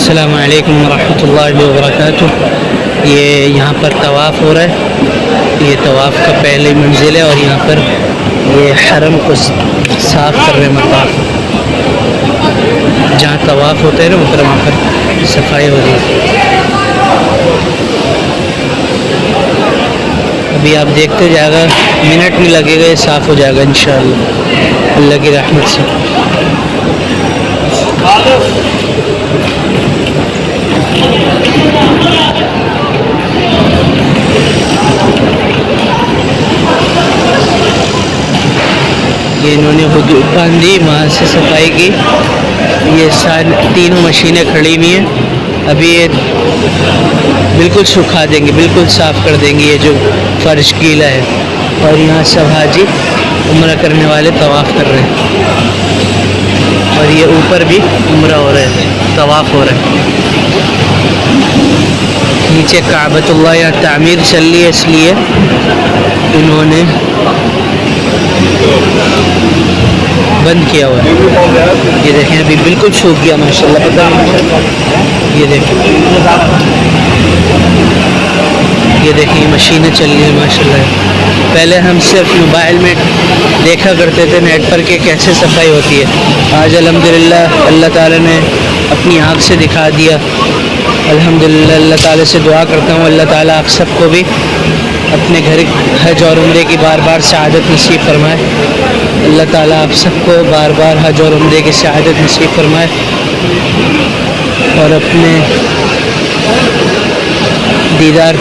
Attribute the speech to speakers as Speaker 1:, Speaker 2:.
Speaker 1: अस्सलामु अलैकुम वरहमतुल्लाहि वबरकातुह। ये यहाँ पर तवाफ़ हो रहा है। ये तवाफ़ का पहली मंजिल है और यहाँ पर ये हरम को साफ़ कर रहे हैं। मताफ़ जहाँ तवाफ़ होते हैं ना उधर वहाँ पर सफाई हो रही है। अभी आप देखते जाएगा, मिनट नहीं लगेगा, ये साफ़ हो जाएगा इंशाअल्लाह अल्लाह की रहमत से। ये इन्होंने हुदूद बांधी, वहाँ से सफाई की। ये तीनों मशीनें खड़ी हुई हैं। अभी ये बिल्कुल सुखा देंगे, बिल्कुल साफ़ कर देंगे ये जो फ़र्श गीला है। और यहाँ सब हाजी उम्रा करने वाले तवाफ़ कर रहे हैं और ये ऊपर भी उम्रा हो रहा है, तवाफ़ हो रहा है। नीचे काबतुल्लाह या तामीर चल रही है, इसलिए इन्होंने बंद किया हुआ है। ये देखें अभी बिल्कुल सूख गया माशाल्लाह। पता नहीं, ये देखें, ये देखें ये मशीनें चल रही हैं माशाल्लाह। पहले हम सिर्फ मोबाइल में देखा करते थे नेट पर कि कैसे सफाई होती है। आज अल्हम्दुलिल्लाह अल्लाह ताला ने अपनी आँख से दिखा दिया। अल्हम्दुलिल्लाह अल्लाह ताला से दुआ करता हूँ अल्लाह ताला आप सबको भी अपने घर हज और उम्रे की बार बार शहादत नसीब फरमाए। अल्लाह ताला आप सबको बार बार हज और उम्रे की शहादत नसीब फरमाए और अपने दीदार